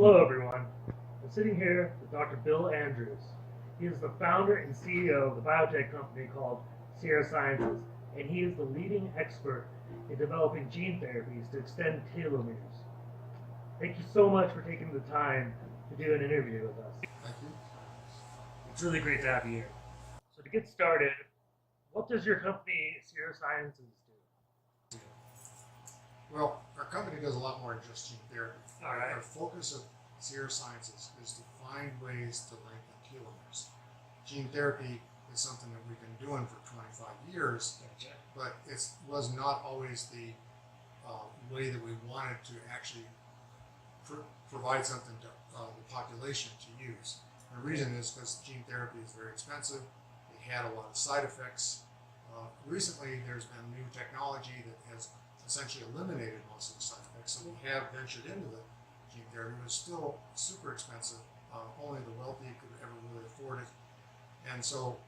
Hello, everyone. I'm sitting here with Dr. Bill Andrews. He is the founder and CEO of the biotech company called Sierra Sciences, and he is the leading expert in developing gene therapies to extend telomeres. Thank you so much for taking the time to do an interview with us. Thank you. It's really great to have you here. So to get started, what does your company Sierra Sciences do? Well, our company does a lot more than just gene therapy. All right. Our focus of Sierra Sciences is to find ways to lengthen telomeres. Gene therapy is something that we've been doing for 25 years, Gotcha. but it was not always the way that we wanted to actually provide something to the population to use. And the reason is because gene therapy is very expensive. It had a lot of side effects. Recently, there's been new technology that has essentially eliminated most of the side effects. So we have ventured into the gene therapy, but it's still super expensive. Only the wealthy could ever really afford it. And so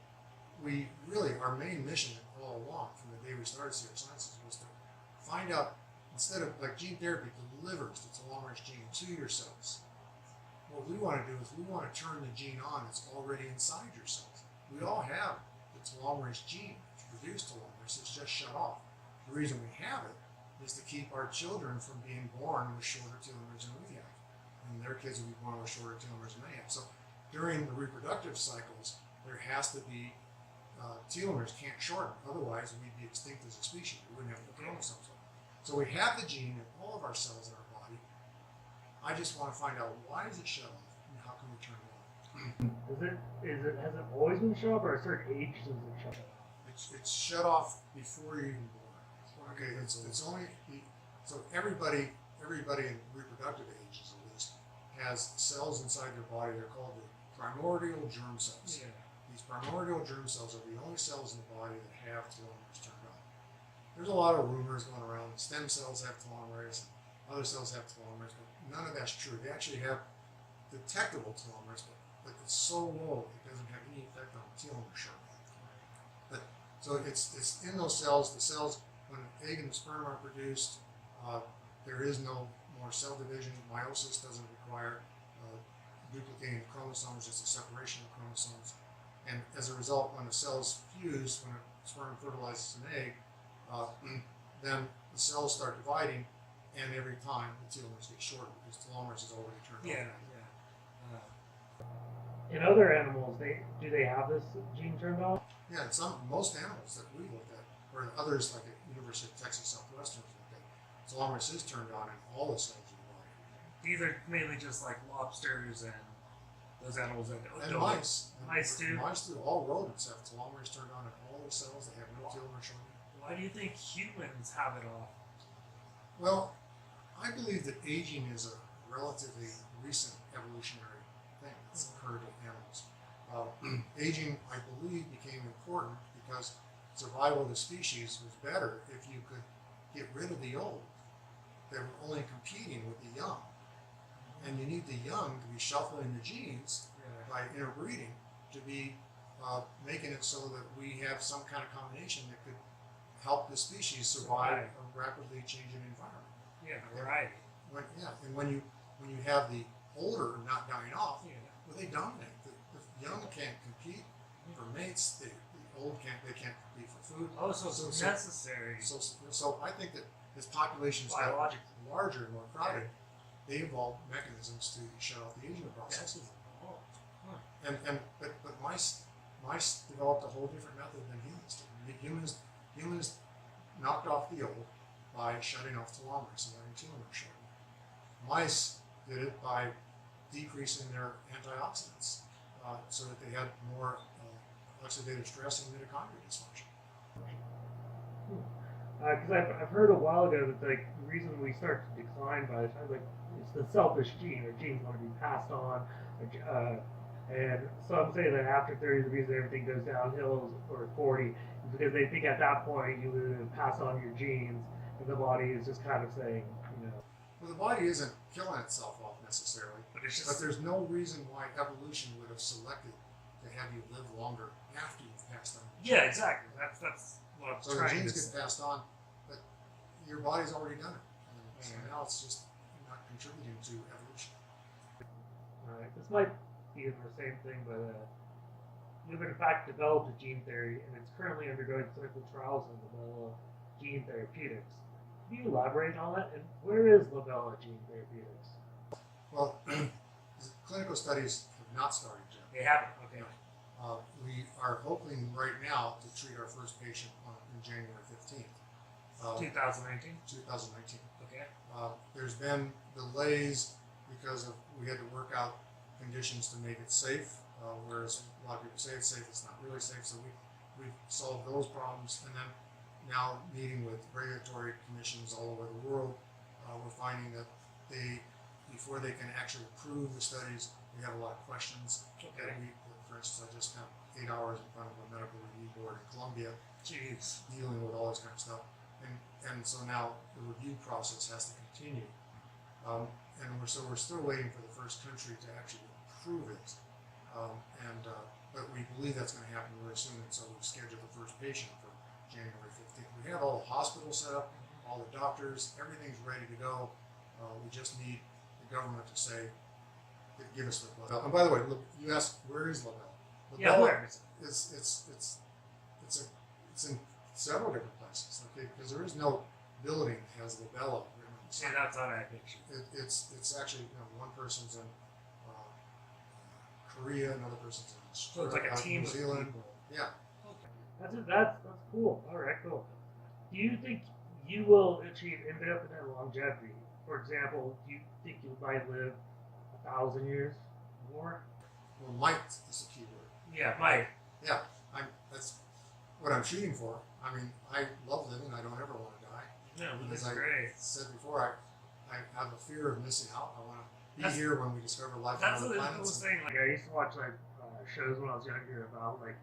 we really, our main mission all along from the day we started Sierra Sciences was to find out, instead of like gene therapy delivers the telomerase gene to your cells, what we want to do is we want to turn the gene on that's already inside your cells. We all have the telomerase gene to produce telomerase, it's just shut off. The reason we have it is to keep our children from being born with shorter telomeres than we have. And their kids will be born with shorter telomeres than they have. So during the reproductive cycles, there has to be, telomeres can't shorten. Otherwise, we'd be extinct as a species. We wouldn't have the chromosomes. So we have the gene in all of our cells in our body. I just want to find out, why is it shut off and how can we turn it on? Has it always been shut off, or a certain age does it shut off? It's shut off before you're even born. Okay, it's only so everybody in reproductive ages at least has cells inside their body. They're called the primordial germ cells. Yeah. These primordial germ cells are the only cells in the body that have telomeres turned on. There's a lot of rumors going around. Stem cells have telomeres, and other cells have telomeres, but none of that's true. They actually have detectable telomeres, but it's so low it doesn't have any effect on telomere shortening. But so it's in those cells. The cells, when an egg and the sperm are produced, there is no more cell division. Meiosis doesn't require duplicating the chromosomes, just a separation of chromosomes. And as a result, when the cells fuse, when a sperm fertilizes an egg, then the cells start dividing, and every time the telomeres get shorter because telomeres is already turned on. In other animals, do they have this gene turned on? Yeah, most animals that we looked at, or others like at University of Texas Southwestern, telomerase is turned on in all the cells of the body. These are mainly just like lobsters and those animals that and mice. Mice too. Mice too. All rodents have telomerase turned on in all the cells. They have no telomere shortening. Why do you think humans have it off? Well, I believe that aging is a relatively recent evolutionary thing that's occurred in animals. Aging, I believe, became important because survival of the species was better if you could get rid of the old. They were only competing with the young. And you need the young to be shuffling the genes by interbreeding to be making it so that we have some kind of combination that could help the species survive a rapidly changing environment. Yeah, right. And when you have the older not dying off, well, they dominate. The young can't compete for mates. The old can't compete for food. Oh, so it's necessary. So I think that as populations got larger and more crowded, they evolved mechanisms to shut off the aging process. But mice developed a whole different method than humans did. Humans knocked off the old by shutting off telomeres and letting telomeres shorten. Mice did it by decreasing their antioxidants so that they had more oxidative stress and mitochondrial dysfunction. Because I've heard a while ago that the reason we start to decline by the time, it's the selfish gene. Our genes want to be passed on, and some say that after 30, the reason everything goes downhill or 40 is because they think at that point you would pass on your genes, and the body is just kind of saying, Well, the body isn't killing itself off necessarily, but there's no reason why evolution would have selected to have you live longer after you've passed on. Yeah, exactly. That's what I'm so trying the genes to get passed on, but your body's already done it. And so now it's just not contributing to evolution. Alright, this might be the same thing, but we've in fact developed a gene therapy, and it's currently undergoing clinical trials in Labella Gene Therapeutics. Can you elaborate on that? And where is Labella Gene Therapeutics? Well, clinical studies have not started yet. They haven't. Okay. We are hoping right now to treat our first patient on January 15th. 2019. 2019. Okay. There's been delays because of we had to work out conditions to make it safe. Whereas a lot of people say it's safe, it's not really safe. So we've solved those problems, and then now meeting with regulatory commissions all over the world, we're finding that before they can actually approve the studies, we have a lot of questions. Okay. For instance, I just spent 8 hours in front of a medical review board in Colombia, Jeez. dealing with all this kind of stuff, and so now the review process has to continue, and we're still waiting for the first country to actually approve it, but we believe that's going to happen really soon, and so we've scheduled the first patient for January 15th. We have all the hospitals set up, all the doctors, everything's ready to go. We just need the government to say, give us the Labella. And by the way, look, you asked where is Labella? Yeah, where is it? It's in several different places. Okay, because there is no building that has Labella written on the side. Yeah, that's on that picture. It's actually one person's in Korea, another person's in So it's like a team New of Zealand. people. Yeah. Okay. That's cool. All right, cool. Do you think you will achieve indefinite longevity? For example, do you think you might live 1,000 years more? Well, might is the key word. Yeah, might. Yeah, that's what I'm shooting for. I mean, I love living. I don't ever want to die. No, but that's As I great. said before, I have a fear of missing out. I want to be That's- here when we discover life on That's other what I planets. was saying. Like I used to watch like shows when I was younger about like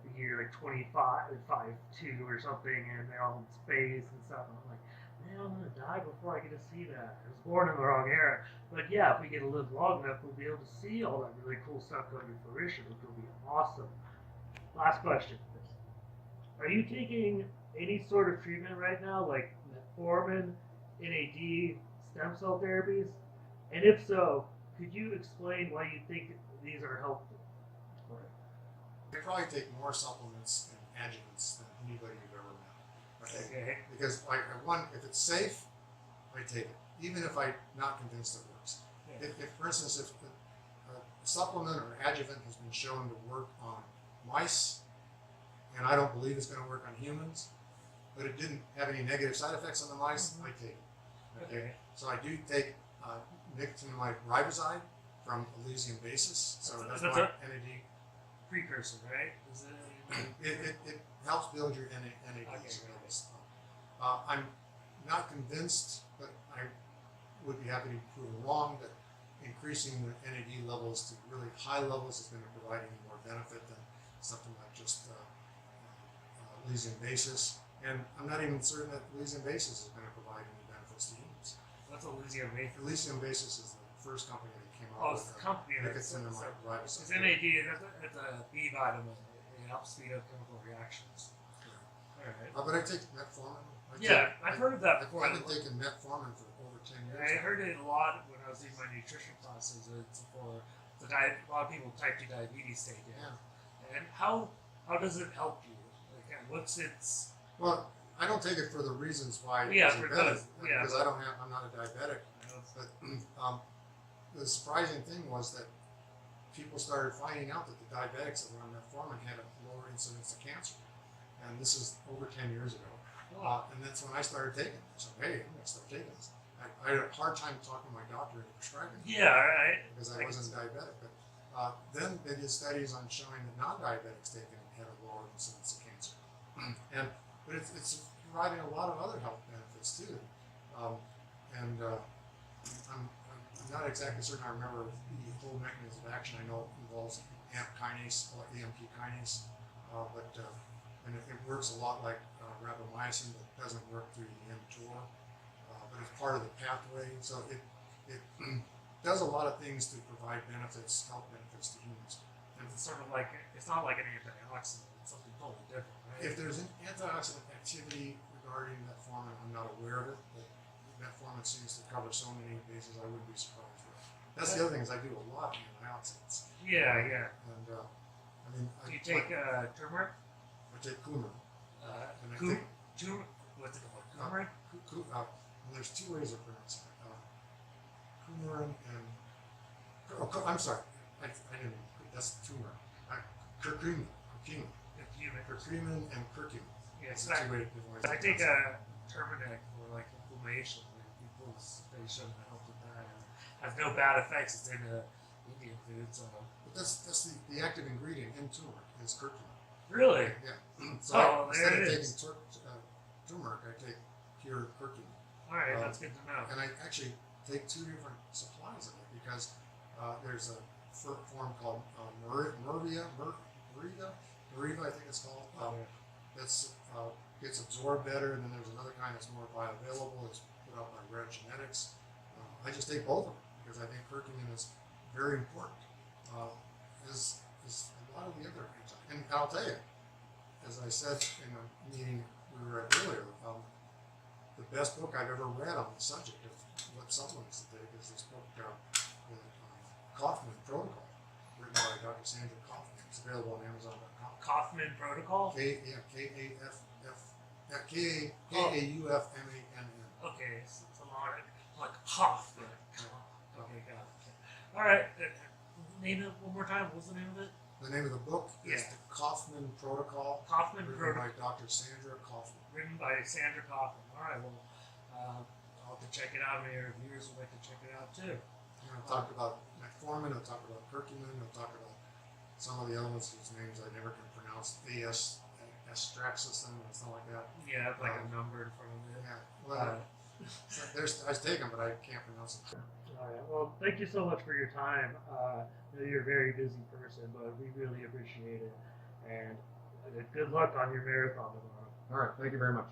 the year like 2552 or something, and they're all in space and stuff. And I'm like, man, I'm gonna die before I get to see that. I was born in the wrong era. But yeah, if we get to live long enough, we'll be able to see all that really cool stuff come to fruition, which will be awesome. Last question. Are you taking any sort of treatment right now, like metformin, NAD, stem cell therapies? And if so, could you explain why you think these are helpful? I probably take more supplements and adjuvants than anybody you've ever met. Okay. Because if it's safe, I take it, even if I'm not convinced it works. Yeah. If for instance, if a supplement or adjuvant has been shown to work on mice, and I don't believe it's going to work on humans, but it didn't have any negative side effects on the mice, I take it. Okay. So I do take nicotinamide riboside from Elysium basis. So that's That's my a- NAD. Precursor, right? Is it? It helps build your NAD. Okay, So okay. it's, I'm not convinced, but I would be happy to prove it wrong that increasing the NAD levels to really high levels is going to provide any more benefit than something like just Elysium basis. And I'm not even certain that Elysium basis is going to provide any benefits to humans. What's Elysium made? Elysium basis is the first company that came Oh, up it's with the company that's nicotinamide it's riboside. NAD. That's a B vitamin. It helps speed up chemical reactions. All right. But I take metformin. I've heard of that before. I've been taking metformin for over 10 years. I heard it a lot when I was in my nutrition classes. It's for a lot of people with type 2 diabetes take it. Yeah. And how does it help you? Like, what's its? Well, I don't take it for the reasons why Yeah, it's for better, those- yeah, because but- I'm not a diabetic. But the surprising thing was that people started finding out that the diabetics that were on metformin had a lower incidence of cancer, and this is over 10 years ago. And that's when I started taking it. So hey, I'm gonna start taking this. I had a hard time talking to my doctor into prescribing it. Yeah, right. Because I wasn't diabetic. But then they did studies on showing that non-diabetics taking it had a lower incidence of cancer. But it's providing a lot of other health benefits too. I'm not exactly certain I remember the whole mechanism of action. I know it involves AMP kinase, or AMP kinase, and it works a lot like rapamycin, but doesn't work through the mTOR. But it's part of the pathway, so it does a lot of things to provide benefits, health benefits to humans. And it's sort of like it's not like an antioxidant. It's something totally different, right? If there's an antioxidant activity regarding metformin, I'm not aware of it, but metformin seems to cover so many bases I wouldn't be surprised with. That's the other thing is I do a lot of antioxidants. Yeah, yeah. And I mean, Do you take turmeric? I take cumin. And I Cum, think what's it called? Turmeric? well, there's two ways of pronouncing it. Coumarin and I'm sorry, I didn't. That's turmeric. Curcumin. Curcumin and curcumin. Yeah, That's so the two ways. I take a turmeric for like inflammation. Like people's they shouldn't help with that. And has no bad effects. It's in Indian food, so. But that's the active ingredient in turmeric is curcumin. Really? Yeah. So Oh, instead there of it taking is. turmeric, I take pure curcumin. All right, that's good to know. And I actually take two different supplies of it because there's a form called Meriva, I think it's called. That's gets absorbed better, and then there's another kind that's more bioavailable. It's put out by Red Genetics. I just take both of them because I think curcumin is very important. Is a lot of the other and I'll tell you, as I said in a meeting we were at earlier, the best book I've ever read on the subject of what supplements to take is this book, the Kaufman Protocol, written by Dr. Sandra Kaufman. It's available on Amazon.com. Kaufman Protocol? Kaufman. Okay, so it's a lot like Kaufman. Okay, got it. All right, name it one more time. What's the name of it? The name of the book is the Kaufman Protocol. Kaufman written Protocol. by Dr. Sandra Kaufman. Written by Sandra Kaufman. All right, well, I'll have to check it out. Maybe our viewers would like to check it out too. I'll talk about metformin. I'll talk about curcumin. I'll talk about some of the elements whose names I never can pronounce. Astraxicin and stuff like that. Yeah, like a number in front of it. Yeah. Well, I take them, but I can't pronounce them. All right. Well, thank you so much for your time. I know you're a very busy person, but we really appreciate it. And good luck on your marathon tomorrow. All right. Thank you very much.